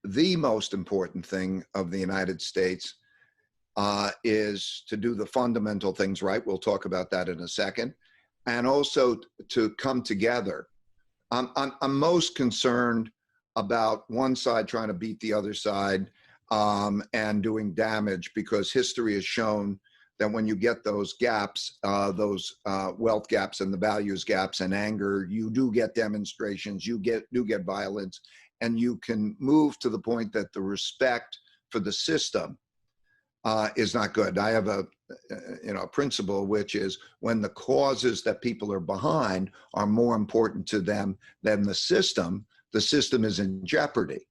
the most important thing of the United States is to do the fundamental things right. We'll talk about that in a second. And also to come together. I'm most concerned about one side trying to beat the other side and doing damage, because history has shown that when you get those gaps, those wealth gaps and the values gaps and anger, you do get demonstrations, you do get violence, and you can move to the point that the respect for the system is not good. I have a principle, which is when the causes that people are behind are more important to them than the system is in jeopardy.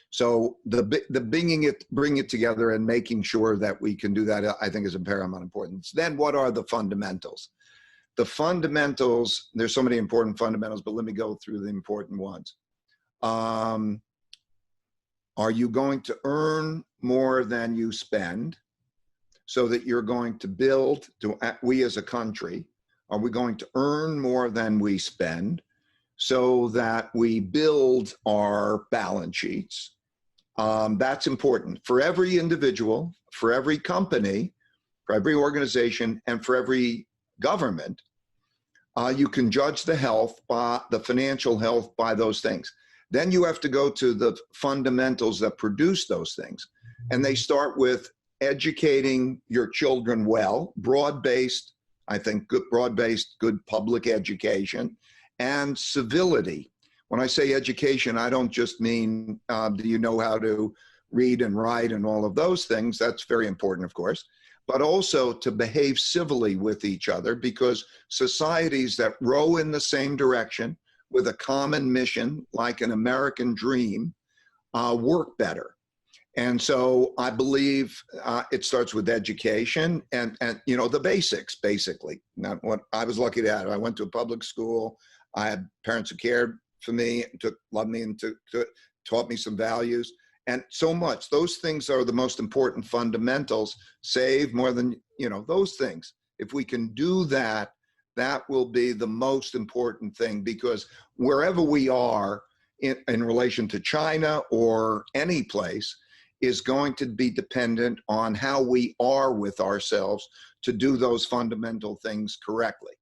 So the bringing it together and making sure that we can do that, I think, is of paramount importance. Then what are the fundamentals? The fundamentals, there's so many important fundamentals, but let me go through the important ones. Are you going to earn more than you spend, so that you're going to build, we as a country, are we going to earn more than we spend so that we build our balance sheets? That's important for every individual, for every company, for every organization, and for every government. You can judge the health, the financial health, by those things. Then you have to go to the fundamentals that produce those things. And they start with educating your children well, broad-based, I think, broad-based, good public education, and civility. When I say education, I don't just mean, do you know how to read and write and all of those things? That's very important, of course, but also to behave civilly with each other, because societies that row in the same direction with a common mission, like an American dream, work better. And so I believe it starts with education and the basics, basically. Not what I was lucky to have. I went to a public school. I had parents who cared for me, loved me, and taught me some values. And so much. Those things are the most important fundamentals. Save more than, those things. If we can do that, that will be the most important thing, because wherever we are in relation to China or any place, is going to be dependent on how we are with ourselves to do those fundamental things correctly.